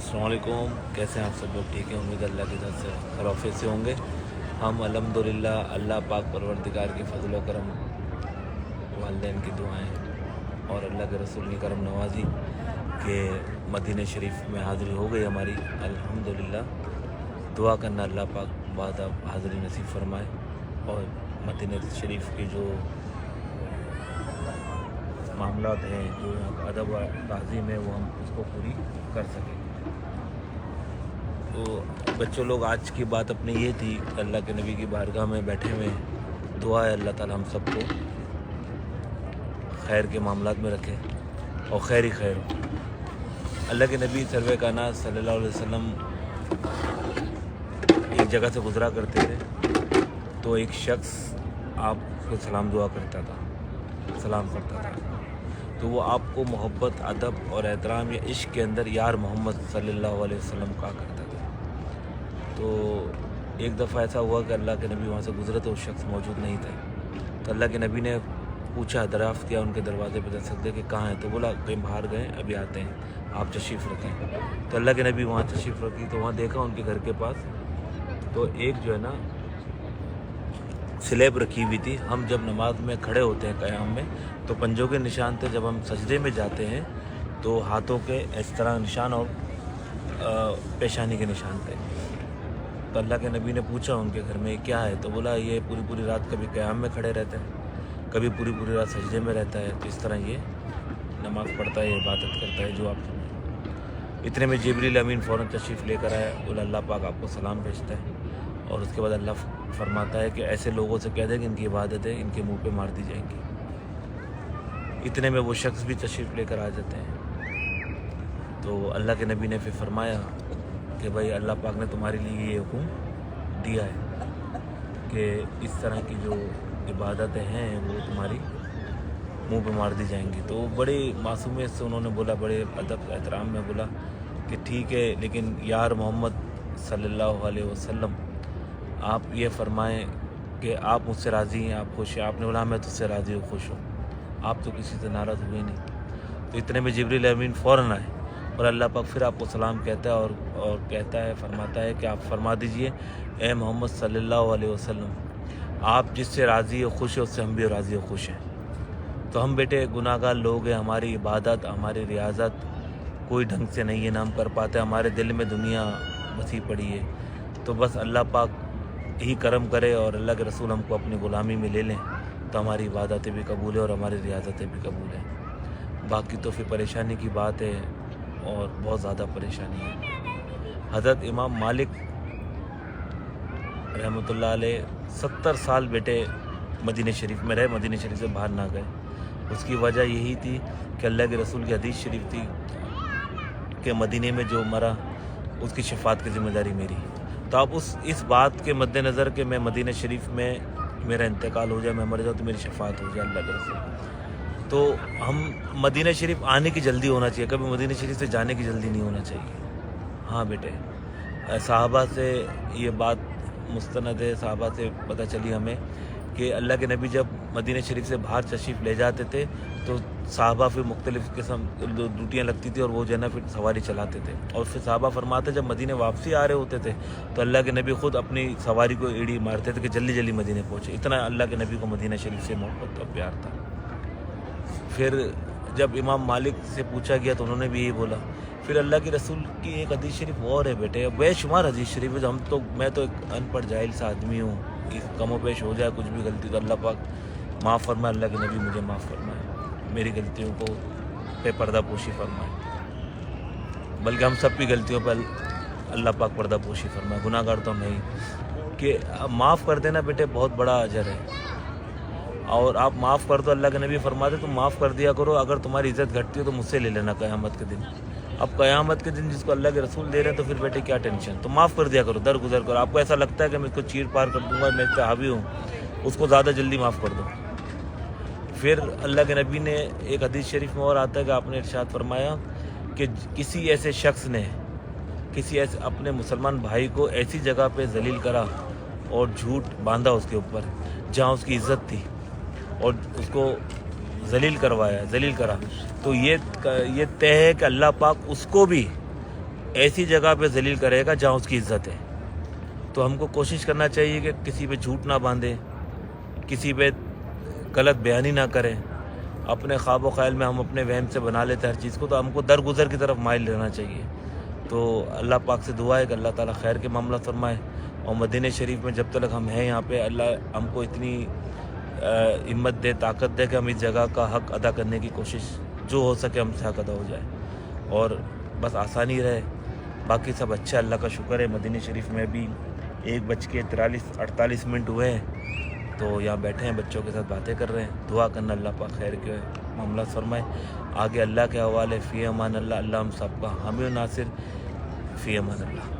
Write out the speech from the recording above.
अस्सलाम वालेकुम। कैसे हैं आप सब लोग? ठीक है, उम्मीद अल्लाह की तरफ से खैरियत से होंगे। हम अल्हम्दुलिल्लाह अल्लाह पाक परवरदिगार के फजल व करम, वालिदैन की दुआएं और अल्लाह के रसूल की करम नवाजी के मदीने शरीफ में हाज़िरी हो गई हमारी। अल्हम्दुलिल्लाह दुआ करना अल्लाह पाक बाद अब हाज़िरी नसीब फरमाए और मदीने शरीफ की जो मामलात हैं, जो अदब व ताज़ीम है, वो हम उसको पूरी कर सकें। तो बच्चों लोग, आज की बात अपनी ये थी, अल्लाह के नबी की बारगाह में बैठे हुए, दुआ है अल्लाह ताला हम सबको खैर के मामलात में रखे और खैर ही खैर हो। अल्लाह के नबी सर्वे कायनात सल्लल्लाहु अलैहि वसल्लम एक जगह से गुज़रा करते थे, तो एक शख्स आपको सलाम दुआ करता था, सलाम करता था, तो वो आपको मोहब्बत, अदब और एहतराम या इश्क के अंदर यार मोहम्मद सल्लल्लाहु अलैहि वसल्लम कहा करता था। तो एक दफ़ा ऐसा हुआ कि अल्लाह के नबी वहाँ से गुजरे तो उस शख्स मौजूद नहीं थे। तो अल्लाह के नबी ने पूछा, दरियाफ़्त किया उनके दरवाज़े पर दस्तक दे कि कहाँ हैं? तो बोला कहीं बाहर गए, अभी आते हैं, आप तशरीफ़ रखें। तो अल्लाह के नबी वहाँ तशरीफ़ रखी, तो वहाँ देखा उनके घर के पास तो एक जो है ना स्लेब रखी हुई थी। हम जब नमाज में खड़े होते हैं क़याम में, तो पंजों के निशान थे। जब हम सजदे में जाते हैं तो हाथों के इस तरह निशान और पेशानी के निशान थे। तो अल्लाह के नबी ने पूछा उनके घर में क्या है? तो बोला ये पूरी पूरी रात कभी क़याम में खड़े रहता है, कभी पूरी पूरी रात सजदे में रहता है, तो इस तरह ये नमाज़ पढ़ता है, इबादत करता है जो आप। इतने में जिब्रील अमीन फ़ौरन तशरीफ़ लेकर आया। बोला अल्लाह पाक आपको सलाम भेजता है। और उसके बाद अल्लाह फरमाता है कि ऐसे लोगों से कह दें कि इनकी इबादतें इनके मुंह पे मार दी जाएंगी। इतने में वो शख्स भी तशरीफ़ लेकर आ जाते हैं। तो अल्लाह के नबी ने फिर फरमाया कि भाई अल्लाह पाक ने तुम्हारे लिए ये हुक्म दिया है कि इस तरह की जो इबादतें हैं वो तुम्हारी मुंह पे मार दी जाएंगी। तो बड़ी मासूमियत से उन्होंने बोला, बड़े अदब एहतराम में बोला कि ठीक है, लेकिन यार मोहम्मद सल्लल्लाहु अलैहि वसल्लम आप ये फरमाएं कि आप मुझसे राज़ी हैं, आप खुश हैं। आपने बोला मैं तुझसे राज़ी हूँ, खुश हूँ, आप तो किसी से नाराज़ हुए नहीं। तो इतने में जिब्रील अमीन फ़ौरन आए और अल्लाह पाक फिर आपको सलाम कहता है और कहता है, फरमाता है कि आप फरमा दीजिए ए मोहम्मद सल्लल्लाहु अलैहि वसल्लम, आप जिससे राज़ी हो, खुश है, उससे हम भी राज़ी हो, खुश हैं। तो हम बेटे गुनाहगार लोग हैं, हमारी इबादत, हमारी रियाजत कोई ढंग से नहीं है, ना हम कर पाते, हमारे दिल में दुनिया बसी पड़ी है। तो बस अल्लाह पाक ही करम करे और अल्लाह के रसूल हमको अपनी ग़ुलामी में ले लें, तो हमारी इबादतें भी कबूल है और हमारी रियाजतें भी कबूल हैं। बाकी तो फिर परेशानी की बात है और बहुत ज़्यादा परेशानी है। हज़रत इमाम मालिक रहमतुल्लाह अलैह 70 साल बेटे मदीने शरीफ में रहे, मदीने शरीफ से बाहर ना गए। उसकी वजह यही थी कि अल्लाह के रसूल की हदीस शरीफ थी कि मदीने में जो मरा उसकी शफात की ज़िम्मेदारी मेरी। तो आप इस बात के मद्देनज़र कि मैं मदीने शरीफ में मेरा इंतकाल हो जाए, मैं मर जाऊँ, तो मेरी शफात हो जाए अल्लाह के रसूल। तो हम मदीना शरीफ आने की जल्दी होना चाहिए, कभी मदीना शरीफ से जाने की जल्दी नहीं होना चाहिए। हाँ बेटे, सहाबा से ये बात मुस्तनद है, सहाबा से पता चली हमें कि अल्लाह के नबी जब मदीना शरीफ से बाहर तशरीफ़ ले जाते थे तो सहाबा फिर मुख्तलिफ़ किस्म ड्यूटियाँ लगती थी और वो जो है ना फिर सवारी चलाते थे। और फिर सहाबा फरमाते जब मदीने वापसी आ रहे होते थे तो अल्लाह के नबी ख़ुद अपनी सवारी को एड़ी मारते थे कि जल्दी जल्दी मदीने पहुँचे। इतना अल्लाह के नबी को मदीना शरीफ से मोहब्बत और प्यार था। फिर जब इमाम मालिक से पूछा गया तो उन्होंने भी यही बोला। फिर अल्लाह के रसूल की एक हदीस शरीफ और है बेटे, बेशुमार हदीस शरीफ है, जो मैं तो एक अनपढ़ जाहिल सा आदमी हूँ, कमो पेश हो जाए कुछ भी गलती तो अल्लाह पाक माफ़ फरमाए, अल्लाह के नबी मुझे माफ़ फरमाए, मेरी गलतियों को पे पर्दा पोशी फरमाए। बल्कि हम सब की गलतियों पर अल्लाह पाक पर्दा पोशी फरमाए, गुनाहगार तो नहीं। कि माफ़ कर देना बेटे बहुत बड़ा अजर है। और आप माफ़ कर दो, अल्लाह के नबी फरमाते तुम माफ़ कर दिया करो, अगर तुम्हारी इज़्ज़त घटती हो तो मुझसे ले लेना क़यामत के दिन। अब क़यामत के दिन जिसको अल्लाह के रसूल दे रहे हैं तो फिर बेटे क्या टेंशन, तो माफ़ कर दिया करो, दर गुजर करो। आपको ऐसा लगता है कि मैं इसको चीर पार कर दूंगा, मैं इस पर हावी हूँ, उसको ज़्यादा जल्दी माफ़ कर दो। फिर अल्लाह के नबी ने एक हदीस शरीफ में और आता है कि आपने इरशाद फरमाया कि किसी ऐसे शख्स ने किसी ऐसे अपने मुसलमान भाई को ऐसी जगह पे जलील करा और झूठ बांधा उसके ऊपर जहाँ उसकी इज़्ज़त थी और उसको जलील करवाया, जलील करा, तो ये तय है कि अल्लाह पाक उसको भी ایسی جگہ پہ ذلیل کرے گا جہاں اس کی عزت ہے. تو ہم کو کوشش کرنا چاہیے کہ کسی پہ جھوٹ نہ باندھیں, کسی پہ غلط بیانی نہ کریں. اپنے خواب و خیال میں ہم اپنے وہم سے بنا لیتے ہیں ہر چیز کو, تو ہم کو درگزر کی طرف مائل رہنا چاہیے. تو اللہ پاک سے دعا ہے کہ اللہ تعالیٰ خیر کے معاملہ فرمائے, اور مدینہ شریف میں جب تک ہم ہیں یہاں پہ, اللہ ہم کو اتنی ہمت دے, طاقت دے کہ ہم اس جگہ کا حق ادا کرنے کی کوشش جو ہو سکے ہم سے حق ادا ہو جائے, اور بس آسانی رہے. باقی سب اچھا, اللہ کا شکر ہے. مدینہ شریف میں بھی 1:48 ہوئے ہیں, تو یہاں بیٹھے ہیں بچوں کے ساتھ باتیں کر رہے ہیں. دعا کرنا اللہ پاک خیر کے معاملہ فرمائے. آگے اللہ کے حوالے. فی امان اللہ. اللہ ہم سب کا حامی و ناصر. فی امان اللہ.